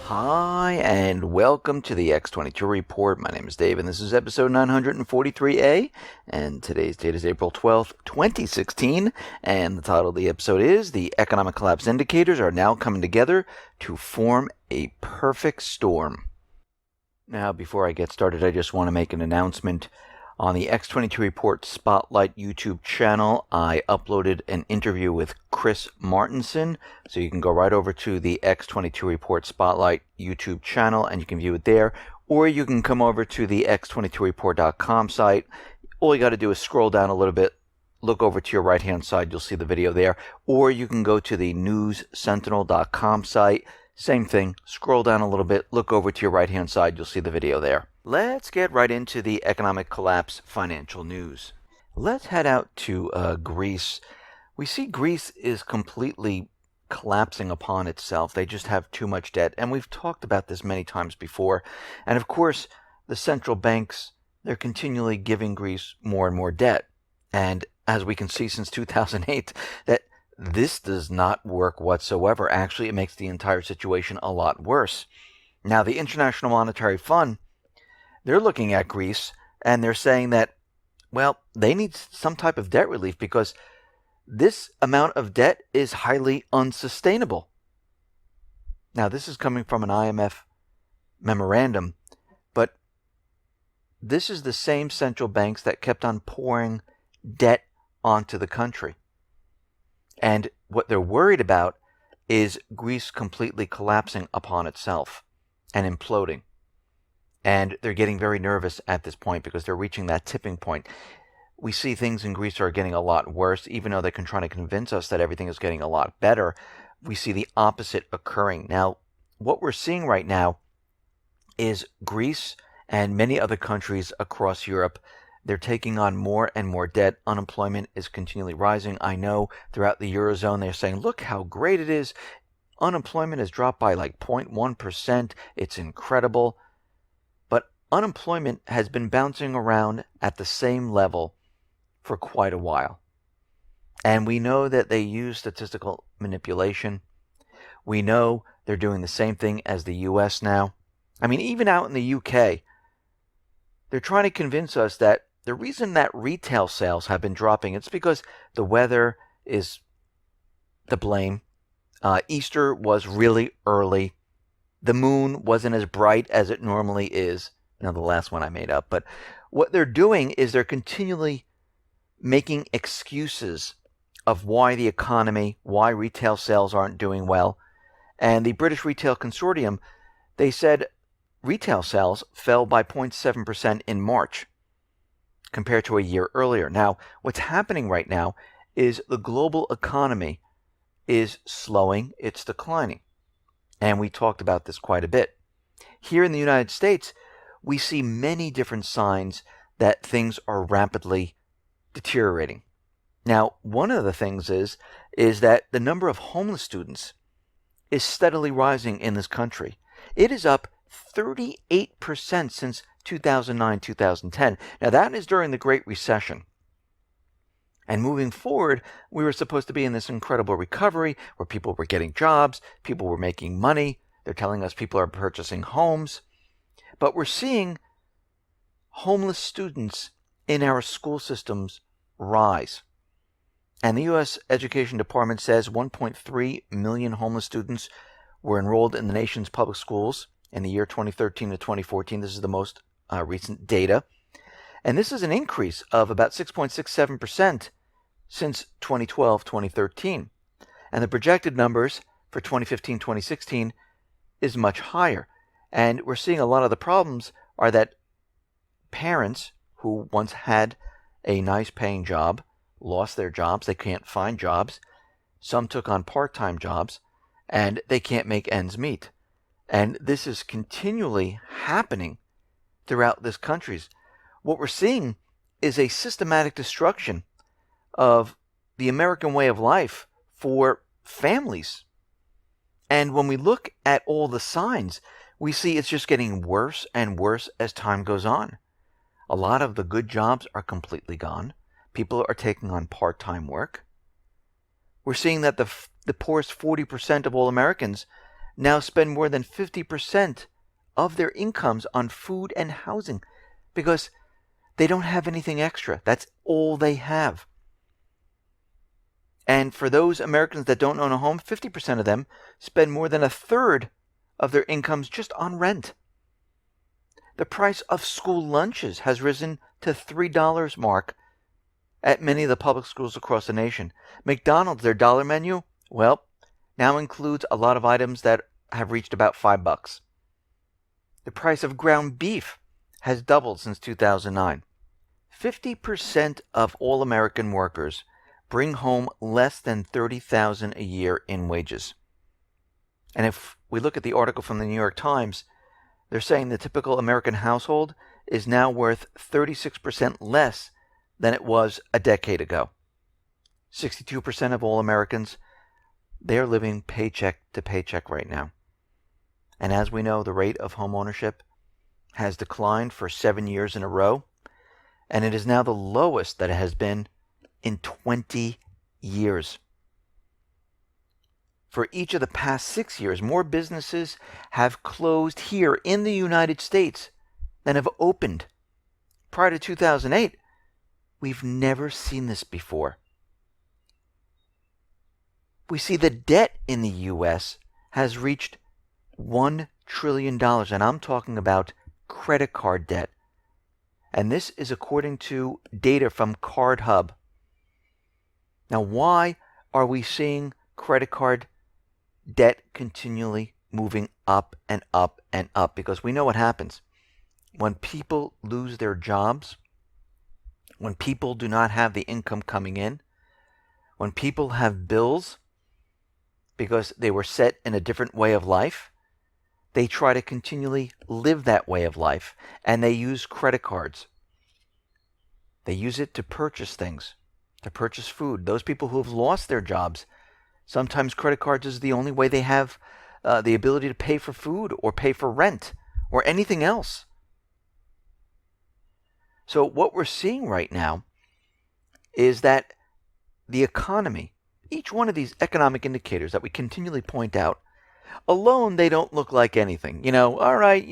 Hi, and welcome to the X22 Report. My name is Dave, and this is episode 943A, and today's date is April 12th, 2016, and the title of the episode is The Economic Collapse Indicators Are Now Coming Together to Form a Perfect Storm. Now, before I get started, I just want to make an announcement. On the X22 Report Spotlight YouTube channel, I uploaded an interview with Chris Martenson, so you can go right over to the X22 Report Spotlight YouTube channel and you can view it there, or you can come over to the x22report.com site. All you got to do is scroll down a little bit, look over to your right-hand side, you'll see the video there, or you can go to the newssentinel.com site. Same thing, scroll down a little bit, look over to your right-hand side, you'll see the video there. Let's get right into the economic collapse financial news. Let's head out to Greece. We see Greece is completely collapsing upon itself. They just have too much debt, and we've talked about this many times before. And of course, the central banks, they're continually giving Greece more and more debt. And as we can see since 2008, that this does not work whatsoever. Actually, it makes the entire situation a lot worse. Now, the International Monetary Fund, they're looking at Greece and they're saying that, well, they need some type of debt relief because this amount of debt is highly unsustainable. Now, this is coming from an IMF memorandum, but this is the same central banks that kept on pouring debt onto the country. And what they're worried about is Greece completely collapsing upon itself and imploding. And they're getting very nervous at this point because they're reaching that tipping point. We see things in Greece are getting a lot worse, even though they can try to convince us that everything is getting a lot better. We see the opposite occurring. Now, what we're seeing right now is Greece and many other countries across Europe, they're taking on more and more debt. Unemployment is continually rising. I know throughout the Eurozone, they're saying, look how great it is. Unemployment has dropped by like 0.1%. It's incredible. But unemployment has been bouncing around at the same level for quite a while. And we know that they use statistical manipulation. We know they're doing the same thing as the US now. I mean, even out in the UK, they're trying to convince us that the reason that retail sales have been dropping, it's because the weather is the blame. Easter was really early. The moon wasn't as bright as it normally is. Now, the last one I made up. But what they're doing is they're continually making excuses of why the economy, why retail sales aren't doing well. And the British Retail Consortium, they said retail sales fell by 0.7% in March compared to a year earlier. Now, what's happening right now is the global economy is slowing, it's declining. And we talked about this quite a bit. Here in the United States, we see many different signs that things are rapidly deteriorating. Now, one of the things is that the number of homeless students is steadily rising in this country. It is up 38% since 2009-2010. Now, that is during the Great Recession. And moving forward, we were supposed to be in this incredible recovery where people were getting jobs, people were making money. They're telling us people are purchasing homes. But we're seeing homeless students in our school systems rise. And the U.S. Education Department says 1.3 million homeless students were enrolled in the nation's public schools in the year 2013 to 2014. This is the most recent data. And this is an increase of about 6.67% since 2012-2013. And the projected numbers for 2015-2016 is much higher. And we're seeing a lot of the problems are that parents who once had a nice paying job lost their jobs. They can't find jobs. Some took on part-time jobs and they can't make ends meet. And this is continually happening throughout this country. What we're seeing is a systematic destruction of the American way of life for families. And when we look at all the signs, we see it's just getting worse and worse as time goes on. A lot of the good jobs are completely gone. People are taking on part-time work. We're seeing that the poorest 40% of all Americans now spend more than 50% of their incomes on food and housing because they don't have anything extra. That's all they have. And for those Americans that don't own a home, 50% of them spend more than a third of their incomes just on rent. The price of school lunches has risen to $3 mark at many of the public schools across the nation. McDonald's, their dollar menu, well, now includes a lot of items that have reached about $5. The price of ground beef has doubled since 2009. 50% of all American workers bring home less than $30,000 a year in wages. And if we look at the article from the New York Times, they're saying the typical American household is now worth 36% less than it was a decade ago. 62% of all Americans, they're living paycheck to paycheck right now. And as we know, the rate of home ownership has declined for 7 years in a row, and it is now the lowest that it has been in 20 years. For each of the past 6 years, more businesses have closed here in the United States than have opened. Prior to 2008, we've never seen this before. We see the debt in the U.S. has reached $1 trillion, and I'm talking about credit card debt. And this is according to data from CardHub. Now, why are we seeing credit card debt continually moving up and up and up? Because we know what happens. When people lose their jobs, when people do not have the income coming in, when people have bills because they were set in a different way of life, they try to continually live that way of life, and they use credit cards. They use it to purchase things, to purchase food. Those people who have lost their jobs, sometimes credit cards is the only way they have the ability to pay for food or pay for rent or anything else. So what we're seeing right now is that the economy, each one of these economic indicators that we continually point out, alone, they don't look like anything. All right,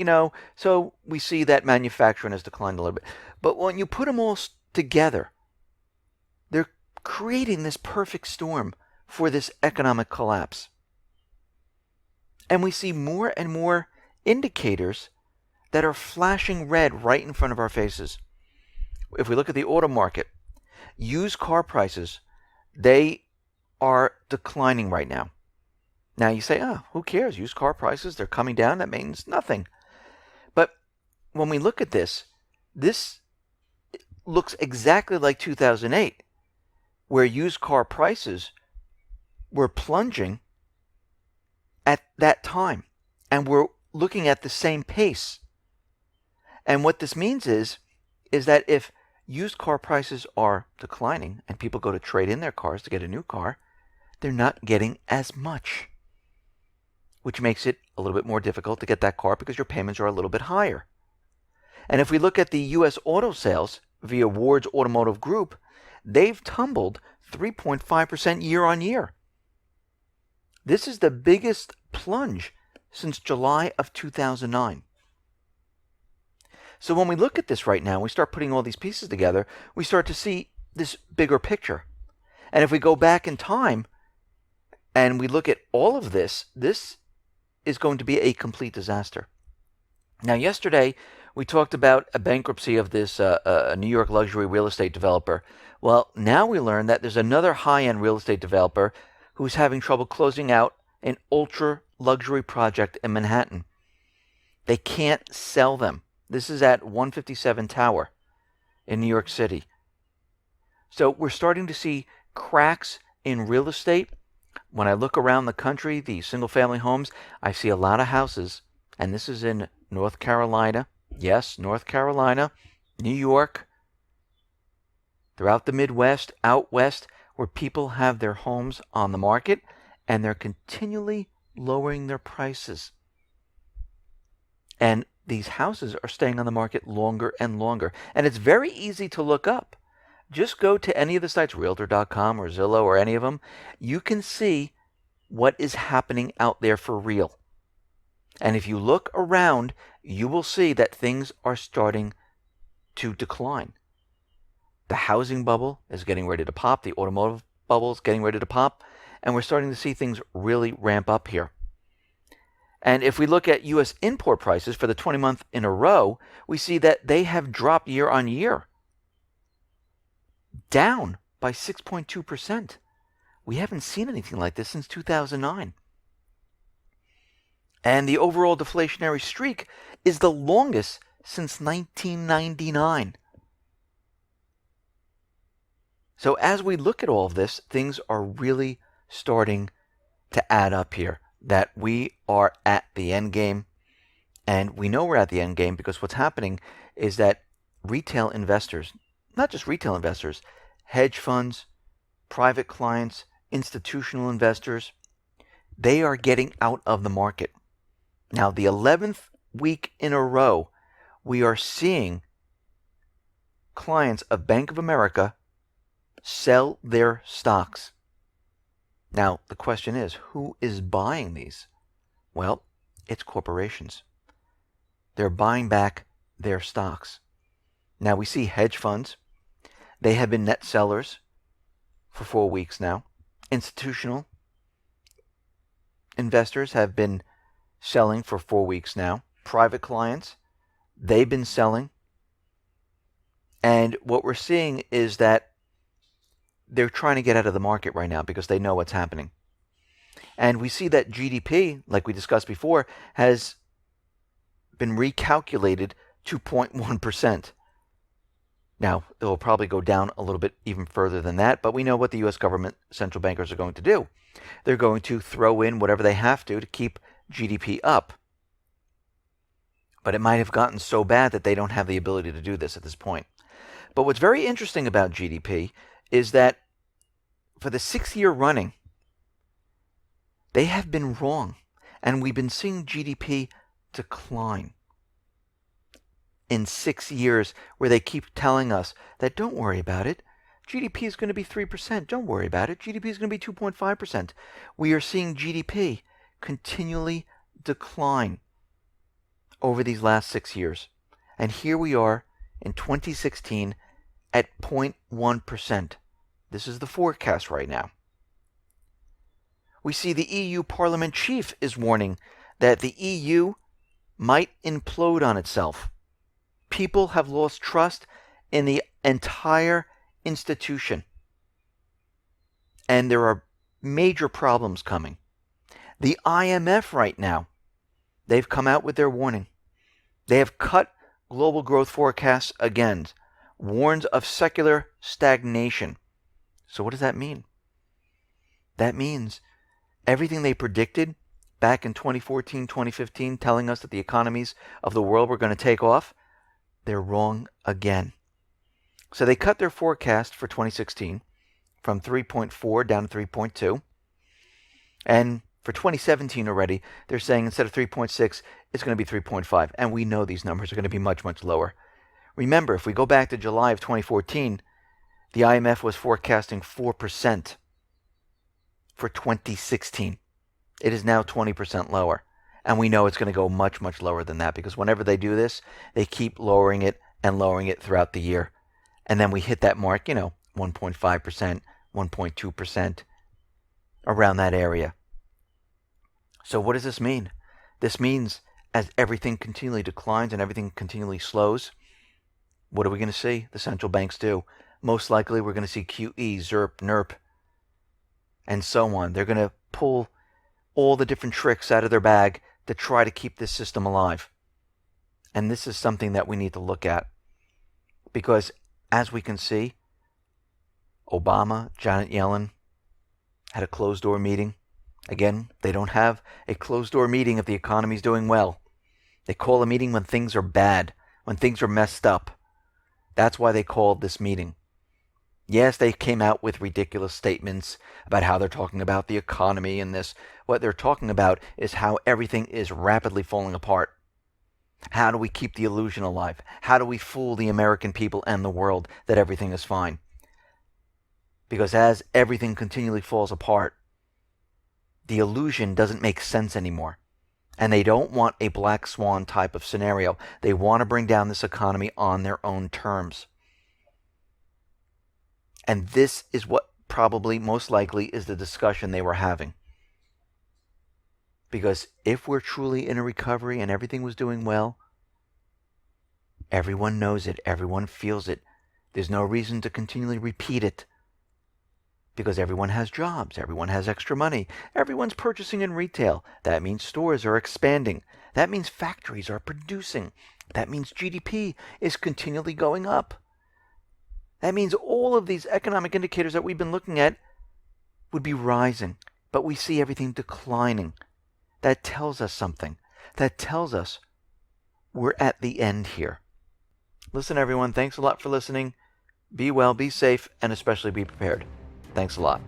so we see that manufacturing has declined a little bit. But when you put them all together, they're creating this perfect storm for this economic collapse. And we see more and more indicators that are flashing red right in front of our faces. If we look at the auto market, used car prices, they are declining right now. Now you say, who cares? Used car prices, they're coming down. That means nothing. But when we look at this looks exactly like 2008, where used car prices were plunging at that time. And we're looking at the same pace. And what this means is that if used car prices are declining and people go to trade in their cars to get a new car, they're not getting as much, which makes it a little bit more difficult to get that car because your payments are a little bit higher. And if we look at the U.S. auto sales via Ward's Automotive Group, they've tumbled 3.5% year on year. This is the biggest plunge since July of 2009. So when we look at this right now, we start putting all these pieces together, we start to see this bigger picture. And if we go back in time and we look at all of this, this is going to be a complete disaster. Now, yesterday, we talked about a bankruptcy of this New York luxury real estate developer. Well, now we learn that there's another high-end real estate developer who's having trouble closing out an ultra-luxury project in Manhattan. They can't sell them. This is at 157 Tower in New York City. So we're starting to see cracks in real estate. When I look around the country, the single-family homes, I see a lot of houses, and this is in North Carolina. Yes, North Carolina, New York, throughout the Midwest, out west, where people have their homes on the market, and they're continually lowering their prices. And these houses are staying on the market longer and longer. And it's very easy to look up. Just go to any of the sites, Realtor.com or Zillow or any of them. You can see what is happening out there for real. And if you look around, you will see that things are starting to decline. The housing bubble is getting ready to pop. The automotive bubble is getting ready to pop. And we're starting to see things really ramp up here. And if we look at U.S. import prices for the 20 month in a row, we see that they have dropped year on year, down by 6.2%. We haven't seen anything like this since 2009. And the overall deflationary streak is the longest since 1999. So as we look at all of this, things are really starting to add up here, that we are at the end game. And we know we're at the end game because what's happening is that retail investors, not just retail investors, hedge funds, private clients, institutional investors, they are getting out of the market. Now, the 11th week in a row, we are seeing clients of Bank of America sell their stocks. Now, the question is, who is buying these? Well, it's corporations. They're buying back their stocks. Now, we see hedge funds. They have been net sellers for 4 weeks now. Institutional investors have been selling for 4 weeks now. Private clients, they've been selling. And what we're seeing is that they're trying to get out of the market right now because they know what's happening. And we see that GDP, like we discussed before, has been recalculated to 0.1%. Now, it will probably go down a little bit even further than that, but we know what the U.S. government central bankers are going to do. They're going to throw in whatever they have to keep GDP up. But it might have gotten so bad that they don't have the ability to do this at this point. But what's very interesting about GDP is that for the 6th year running, they have been wrong. And we've been seeing GDP decline in 6 years, where they keep telling us that don't worry about it. GDP is going to be 3%. Don't worry about it. GDP is going to be 2.5%. We are seeing GDP continually decline over these last 6 years. And here we are in 2016 at 0.1%. This is the forecast right now. We see the EU Parliament chief is warning that the EU might implode on itself. People have lost trust in the entire institution. And there are major problems coming. The IMF right now, they've come out with their warning. They have cut global growth forecasts again, warns of secular stagnation. So what does that mean? That means everything they predicted back in 2014, 2015, telling us that the economies of the world were going to take off, they're wrong again. So they cut their forecast for 2016 from 3.4 down to 3.2. And for 2017 already, they're saying instead of 3.6, it's going to be 3.5. And we know these numbers are going to be much, much lower. Remember, if we go back to July of 2014, the IMF was forecasting 4% for 2016. It is now 20% lower. And we know it's going to go much, much lower than that because whenever they do this, they keep lowering it and lowering it throughout the year. And then we hit that mark, 1.5%, 1.2%, around that area. So what does this mean? This means as everything continually declines and everything continually slows, what are we going to see? The central banks do. Most likely we're going to see QE, ZIRP, NIRP, and so on. They're going to pull all the different tricks out of their bag to try to keep this system alive. And this is something that we need to look at. Because as we can see, Obama, Janet Yellen had a closed-door meeting. Again, they don't have a closed-door meeting if the economy's doing well. They call a meeting when things are bad, when things are messed up. That's why they called this meeting. Yes, they came out with ridiculous statements about how they're talking about the economy and this. What they're talking about is how everything is rapidly falling apart. How do we keep the illusion alive? How do we fool the American people and the world that everything is fine? Because as everything continually falls apart, the illusion doesn't make sense anymore. And they don't want a black swan type of scenario. They want to bring down this economy on their own terms. And this is what probably most likely is the discussion they were having. Because if we're truly in a recovery and everything was doing well, everyone knows it, everyone feels it. There's no reason to continually repeat it. Because everyone has jobs, everyone has extra money, everyone's purchasing in retail. That means stores are expanding. That means factories are producing. That means GDP is continually going up. That means all of these economic indicators that we've been looking at would be rising, but we see everything declining. That tells us something. That tells us we're at the end here. Listen, everyone, thanks a lot for listening. Be well, be safe, and especially be prepared. Thanks a lot.